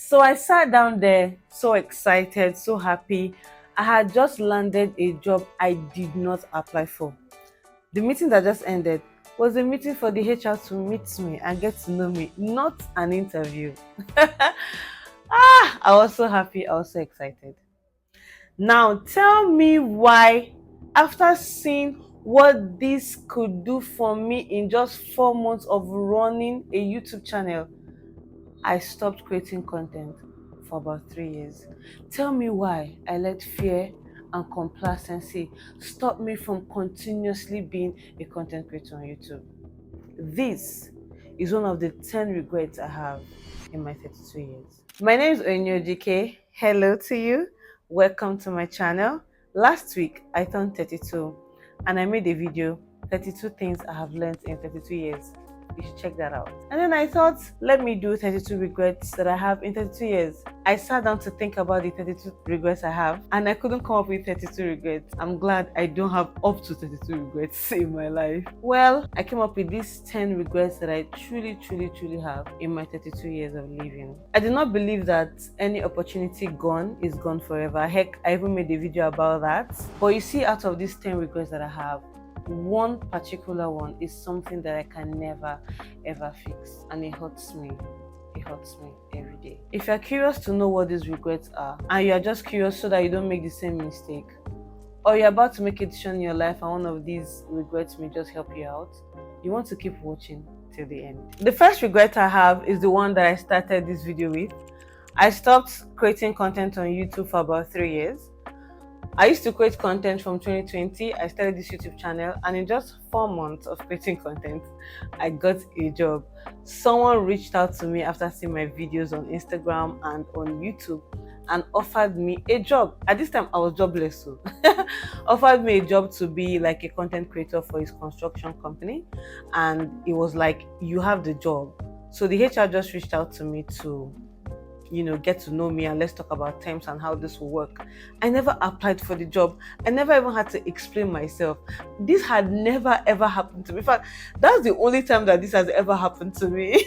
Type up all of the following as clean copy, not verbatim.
So I sat down there, so excited, so happy. I had just landed a job I did not apply for. The meeting that just ended was a meeting for the HR to meet me and get to know me, not an interview. I was so happy, I was so excited. Now, tell me why, after seeing what this could do for me in just 4 months of running a YouTube channel, I stopped creating content for about 3 years. Tell me why I let fear and complacency stop me from continuously being a content creator on YouTube. This is one of the 10 regrets I have in my 32 years. My name is Onyojike. Hello to you. Welcome to my channel. Last week, I turned 32 and I made a video, 32 things I have learned in 32 years. You should check that out. And then I thought, let me do 32 regrets that I have in 32 years. I sat down to think about the 32 regrets I have and I couldn't come up with 32 regrets. I'm glad I don't have up to 32 regrets in my life. Well, I came up with these 10 regrets that I truly have in my 32 years of living. I did not believe that any opportunity gone is gone forever. Heck, I even made a video about that. But you see, out of these 10 regrets that I have, one particular one is something that I can never ever fix, and it hurts me. It hurts me every day. If you're curious to know what these regrets are, and you're just curious so that you don't make the same mistake, or you're about to make a decision in your life and one of these regrets may just help you out, you want to keep watching till the end. The first regret I have is the one that I started this video with. I stopped creating content on YouTube for about 3 years. I used to create content from 2020. I started this YouTube channel, and in just 4 months of creating content, I got a job. Someone reached out to me after seeing my videos on Instagram and on YouTube and offered me a job. At this time, I was jobless, so offered me a job to be like a content creator for his construction company, and it was like, you have the job. So the HR just reached out to me to get to know me and let's talk about terms and how this will work. I never applied for the job. I never even had to explain myself. This had never ever happened to me. In fact, that's the only time that this has ever happened to me.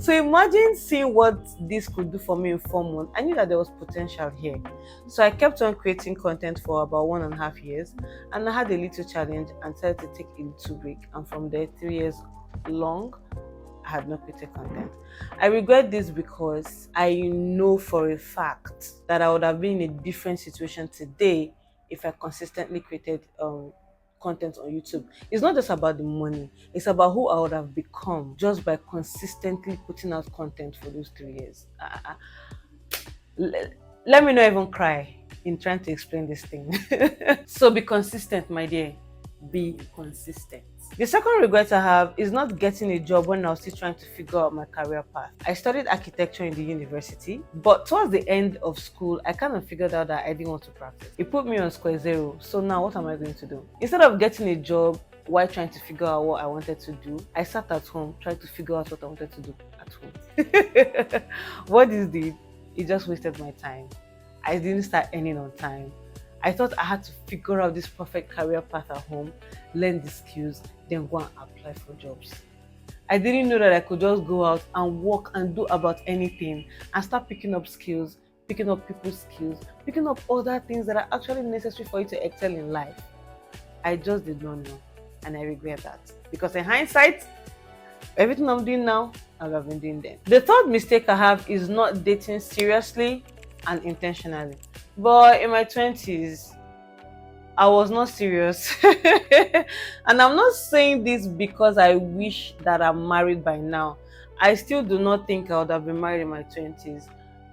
So imagine seeing what this could do for me in 4 months. I knew that there was potential here. So I kept on creating content for about 1.5 years, and I had a little challenge and decided to take a little break. And from there, 3 years long, I had not created content. I regret this because I know for a fact that I would have been in a different situation today if I consistently created content on YouTube. It's not just about the money, it's about who I would have become just by consistently putting out content for those 3 years. Let me not even cry in trying to explain this thing. So be consistent, my dear. Be consistent. The second regret I have is not getting a job when I was still trying to figure out my career path. I studied architecture in the university, but towards the end of school, I kind of figured out that I didn't want to practice. It put me on square zero. So now what am I going to do? Instead of getting a job while trying to figure out what I wanted to do, I sat at home trying to figure out what I wanted to do at home. What this did, it just wasted my time. I didn't start earning on time. I thought I had to figure out this perfect career path at home, learn the skills, then go and apply for jobs. I didn't know that I could just go out and work and do about anything and start picking up skills, picking up people's skills, picking up other things that are actually necessary for you to excel in life. I just did not know, and I regret that. Because in hindsight, everything I'm doing now, I would have been doing then. The third mistake I have is not dating seriously and intentionally. But in my 20s, I was not serious. And I'm not saying this because I wish that I'm married by now. I still do not think I would have been married in my 20s.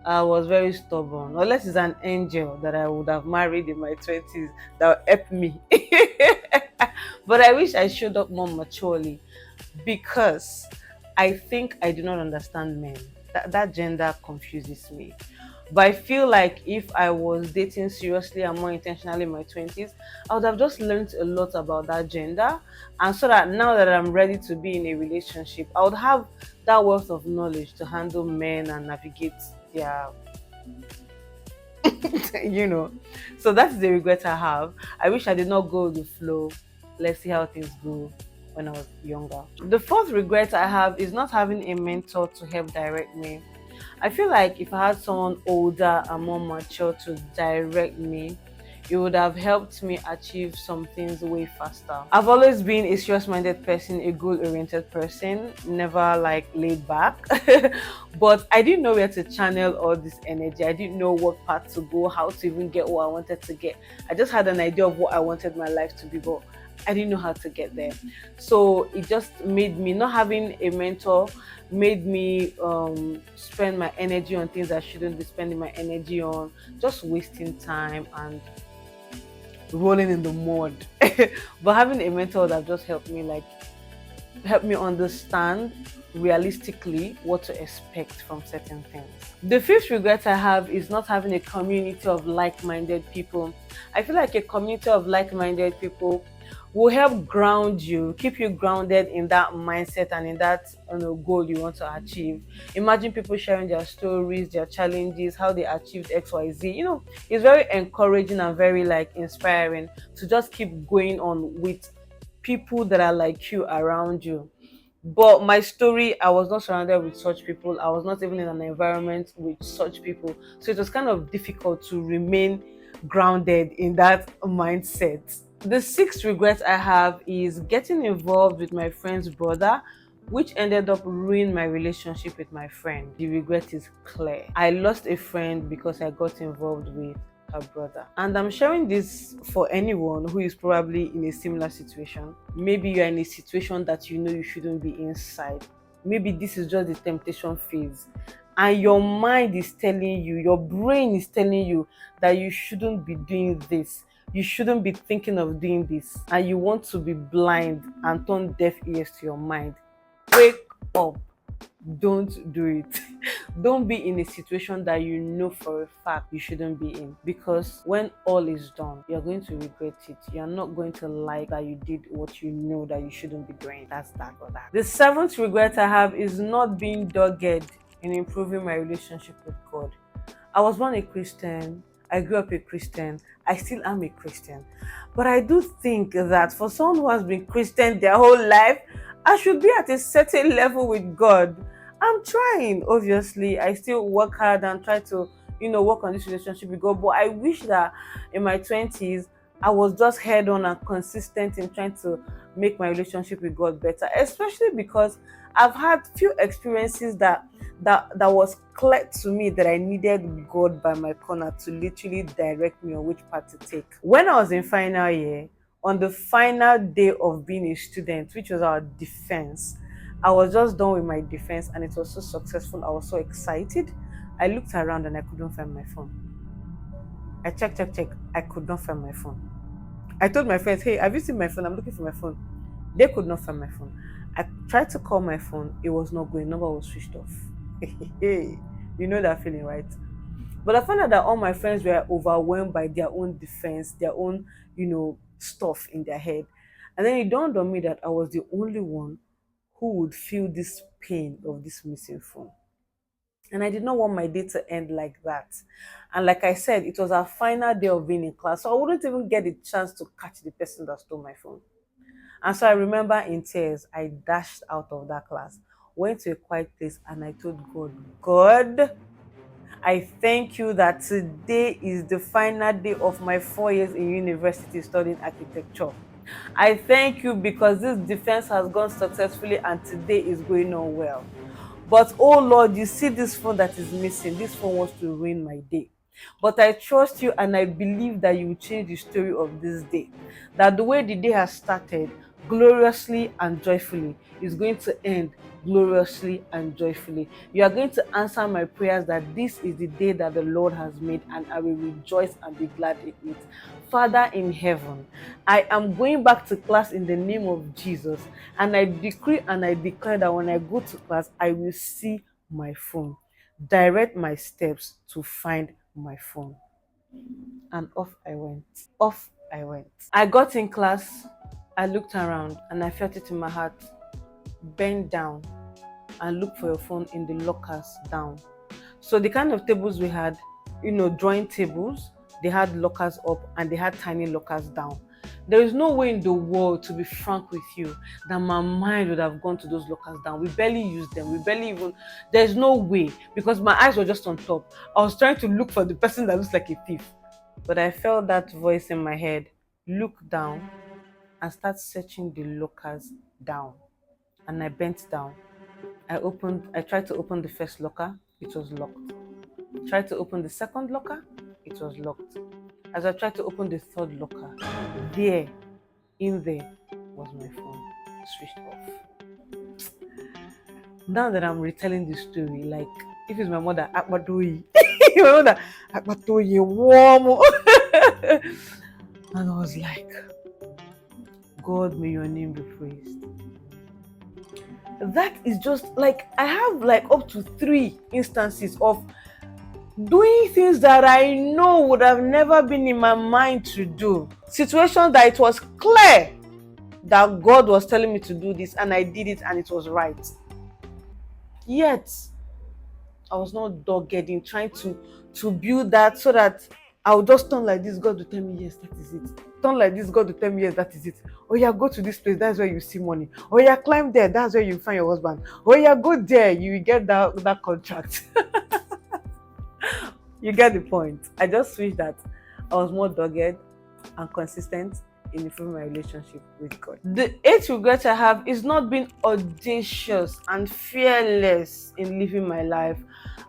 I was very stubborn. Unless it's an angel that I would have married in my 20s that would help me. But I wish I showed up more maturely, because I think I do not understand men. That gender confuses me. But I feel like if I was dating seriously and more intentionally in my 20s, I would have just learned a lot about that gender. And so that now that I'm ready to be in a relationship, I would have that wealth of knowledge to handle men and navigate their, So that's the regret I have. I wish I did not go with the flow. Let's see how things go when I was younger. The fourth regret I have is not having a mentor to help direct me. I feel like if I had someone older and more mature to direct me, it would have helped me achieve some things way faster. I've always been a serious minded person, a goal oriented person, never like laid back. But I didn't know where to channel all this energy. I didn't know what path to go, how to even get what I wanted to get. I just had an idea of what I wanted my life to be, but I didn't know how to get there. So it just made me, not having a mentor made me spend my energy on things I shouldn't be spending my energy on, just wasting time and rolling in the mud. But having a mentor that just help me understand realistically what to expect from certain things. The fifth regret I have is not having a community of like-minded people. I feel like a community of like-minded people will help ground you, keep you grounded in that mindset and in that goal you want to achieve. Imagine people sharing their stories, their challenges, how they achieved XYZ. It's very encouraging and very like inspiring to just keep going on with people that are like you around you. But my story, I was not surrounded with such people. I was not even in an environment with such people. So it was kind of difficult to remain grounded in that mindset. The sixth regret I have is getting involved with my friend's brother, which ended up ruining my relationship with my friend. The regret is clear. I lost a friend because I got involved with her brother. And I'm sharing this for anyone who is probably in a similar situation. Maybe you're in a situation that you know you shouldn't be inside. Maybe this is just the temptation phase. And your mind is telling you, your brain is telling you that you shouldn't be doing this. You shouldn't be thinking of doing this. And you want to be blind and turn deaf ears to your mind. Wake up. Don't do it. Don't be in a situation that you know for a fact you shouldn't be in, because when all is done, you're going to regret it. You're not going to like that you did what you know that you shouldn't be doing. That's that or that. The seventh regret I have is not being dogged in improving my relationship with God. I was born a Christian. I grew up a Christian. I still am a Christian. But I do think that for someone who has been Christian their whole life, I should be at a certain level with God. I'm trying, obviously. I still work hard and try to, work on this relationship with God. But I wish that in my 20s, I was just head on and consistent in trying to make my relationship with God better, especially because I've had few experiences that was clear to me that I needed God by my corner to literally direct me on which path to take. When I was in final year, on the final day of being a student, which was our defense, I was just done with my defense and it was so successful. I was so excited. I looked around and I couldn't find my phone. I checked. I could not find my phone. I told my friends, hey, have you seen my phone? I'm looking for my phone. They could not find my phone. I tried to call my phone. It was not going. Number was switched off. You know that feeling, right? But I found out that all my friends were overwhelmed by their own defense, their own, stuff in their head. And then it dawned on me that I was the only one who would feel this pain of this missing phone. And I did not want my day to end like that. And like I said, it was our final day of being in class. So I wouldn't even get a chance to catch the person that stole my phone. And so I remember in tears, I dashed out of that class, went to a quiet place, and I told God, God, I thank you that today is the final day of my 4 years in university studying architecture. I thank you because this defense has gone successfully and today is going on well. But oh Lord, you see this phone that is missing. This phone wants to ruin my day. But I trust you and I believe that you will change the story of this day. That the way the day has started, gloriously and joyfully, is going to end gloriously and joyfully. You are going to answer my prayers that this is the day that the Lord has made and I will rejoice and be glad in it. Father in heaven, I am going back to class in the name of Jesus, and I decree and I declare that when I go to class, I will see my phone. Direct my steps to find my phone. And off I went. Off I went. I got in class, I looked around and I felt it in my heart. Bend down and look for your phone in the lockers down. So the kind of tables we had, drawing tables, they had lockers up and they had tiny lockers down. There is no way in the world, to be frank with you, that my mind would have gone to those lockers down. We barely used them. We barely even, there's no way, because my eyes were just on top. I was trying to look for the person that looks like a thief. But I felt that voice in my head, look down and start searching the lockers down. And I bent down. I tried to open the first locker, it was locked. Tried to open the second locker, it was locked. As I tried to open the third locker, there, in there, was my phone, switched off. Now that I'm retelling this story, like, if it's my mother, Akbatoyi, my mother, Akbatoyi, warm. And I was like, God, may your name be praised. That is just like, I have like up to 3 instances of doing things that I know would have never been in my mind to do. Situations that it was clear that God was telling me to do this, and I did it, and it was right. Yet, I was not dogged in trying to build that so that I would just turn like this, God will tell me, yes, that is it. Turn like this, God will tell me, yes, that is it. Oh yeah, go to this place, that's where you see money. Oh yeah, climb there, that's where you find your husband. Oh yeah, go there, you will get that contract. You get the point. I just wish that I was more dogged and consistent in improving my relationship with God. The 8th regret I have is not being audacious and fearless in living my life.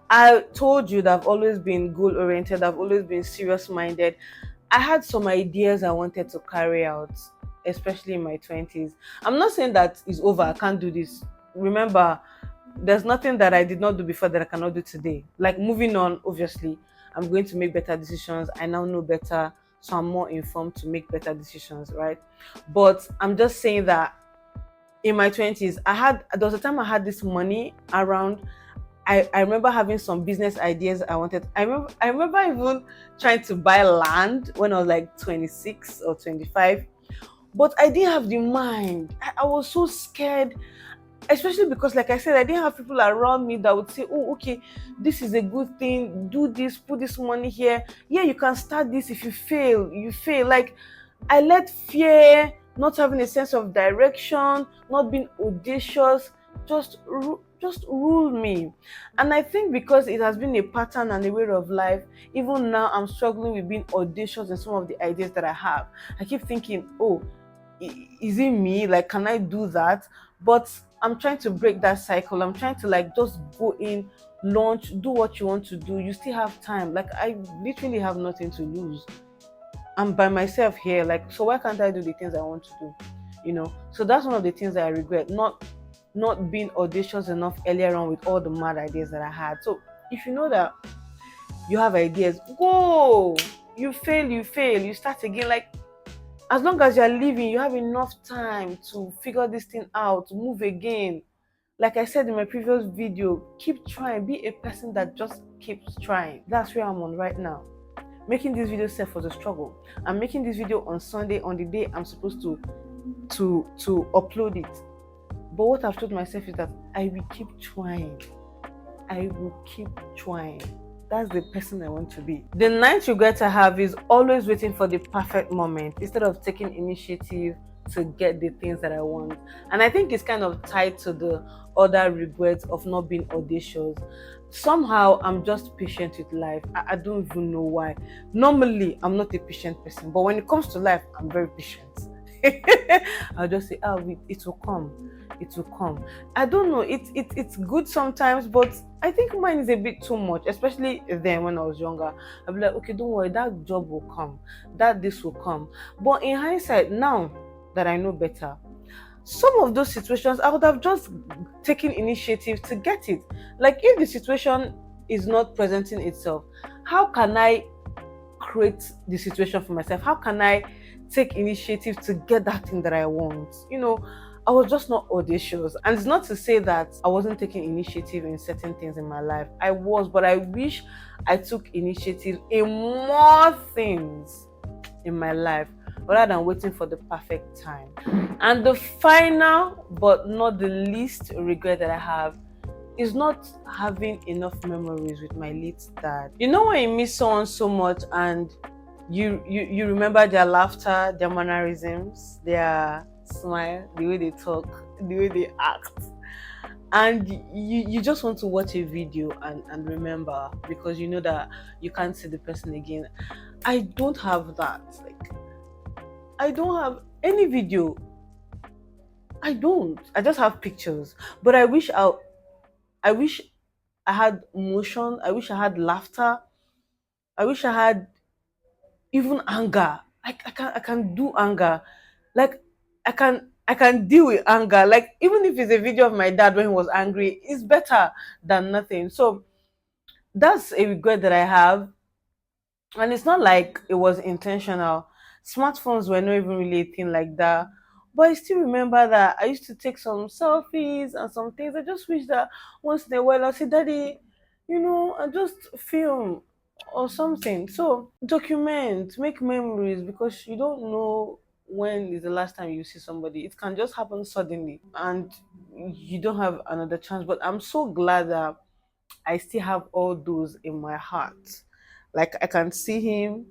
I told you that I've always been goal-oriented, I've always been serious-minded. I had some ideas I wanted to carry out, especially in my 20s. I'm not saying that it's over, I can't do this. Remember, there's nothing that I did not do before that I cannot do today. Like, moving on, obviously, I'm going to make better decisions. I now know better, so I'm more informed to make better decisions, right? But I'm just saying that in my 20s, there was a time I had this money around. I remember having some business ideas I wanted. I remember even trying to buy land when I was like 26 or 25. But I didn't have the mind. I was so scared, especially because, like I said, I didn't have people around me that would say, oh, okay, this is a good thing, do this, put this money here. Yeah, you can start this. If you fail, you fail. Like, I let fear, not having a sense of direction, not being audacious, just rule me. And I think because it has been a pattern and a way of life, even now I'm struggling with being audacious in some of the ideas that I have. I keep thinking, oh, is it me? Like, can I do that? But I'm trying to break that cycle. I'm trying to like just go in, launch, do what you want to do. You still have time. Like, I literally have nothing to lose. I'm by myself here. Like, so why can't I do the things I want to do? You know? So that's one of the things that I regret, not being audacious enough earlier on with all the mad ideas that I had. So if you know that you have ideas, go. You fail, you start again. Like, as long as you're living, you have enough time to figure this thing out, move again. Like I said in my previous video, keep trying. Be a person that just keeps trying. That's where I'm on right now. Making this video self was a struggle. I'm making this video on Sunday, on the day I'm supposed to upload it. But what I've told myself is that I will keep trying. I will keep trying. That's the person I want to be. The 9th regret I have is always waiting for the perfect moment instead of taking initiative to get the things that I want. And I think it's kind of tied to the other regrets of not being audacious. Somehow I'm just patient with life. I don't even know why. Normally I'm not a patient person, but when it comes to life, I'm very patient. I'll just say, it will come. It will come. I don't know. It's good sometimes, but I think mine is a bit too much, especially then when I was younger. I'll be like, okay, don't worry, that job will come, that this will come. But in hindsight, now that I know better, some of those situations I would have just taken initiative to get it. Like, if the situation is not presenting itself, how can I create the situation for myself? How can I take initiative to get that thing that I want? You know, I was just not audacious. And it's not to say that I wasn't taking initiative in certain things in my life. I was, but I wish I took initiative in more things in my life rather than waiting for the perfect time. And the final but not the least regret that I have is not having enough memories with my late dad. You know, when you miss someone so much and You remember their laughter, their mannerisms, their smile, the way they talk, the way they act, and you just want to watch a video and remember, because you know that you can't see the person again. I don't have that. Like, I don't have any video. I don't. I just have pictures. But I wish I had motion. I wish I had laughter. I wish I had even anger. I can do anger. Like, I can deal with anger. Like, even if it's a video of my dad when he was angry, it's better than nothing. So that's a regret that I have. And it's not like it was intentional. Smartphones were not even really a thing like that. But I still remember that I used to take some selfies and some things. I just wish that once in a while I'll say, Daddy, I just film or something. So document, make memories, because you don't know when is the last time you see somebody. It can just happen suddenly and you don't have another chance. But I'm so glad that I still have all those in my heart. Like, I can see him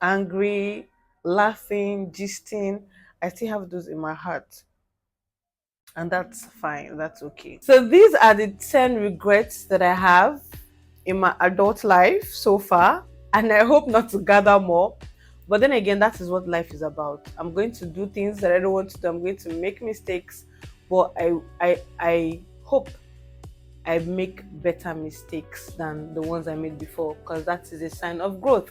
angry, laughing, gisting. I still have those in my heart. And that's fine. That's okay. So these are the 10 regrets that I have in my adult life so far. And I hope not to gather more. But then again, that is what life is about. I'm going to do things that I don't want to do. I'm going to make mistakes. But I hope I make better mistakes than the ones I made before, because that is a sign of growth.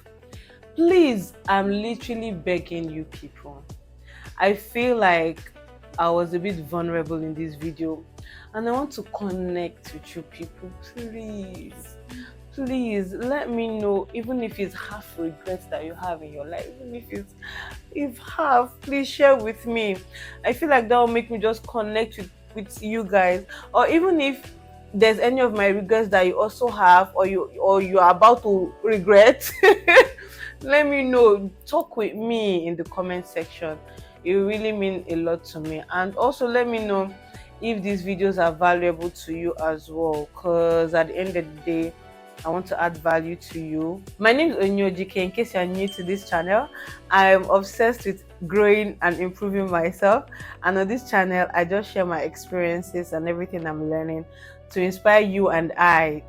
Please, I'm literally begging you people. I feel like I was a bit vulnerable in this video and I want to connect with you people. Please, please let me know, even if it's half regrets that you have in your life, even if half, please share with me. I feel like that will make me just connect with you guys. Or even if there's any of my regrets that you also have, or you are about to regret, let me know. Talk with me in the comment section. It really means a lot to me. And also let me know if these videos are valuable to you as well, because at the end of the day, I want to add value to you. My name is Onyojike. In case you're new to this channel, I'm obsessed with growing and improving myself. And on this channel, I just share my experiences and everything I'm learning to inspire you and I,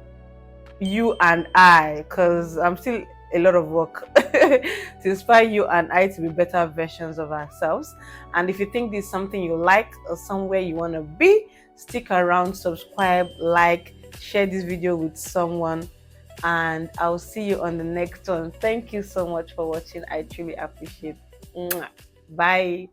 because I'm still a lot of work to inspire you and I to be better versions of ourselves. And if you think this is something you like or somewhere you want to be, stick around, subscribe, like, share this video with someone, and I'll see you on the next one. Thank you so much for watching. I truly appreciate it. Bye.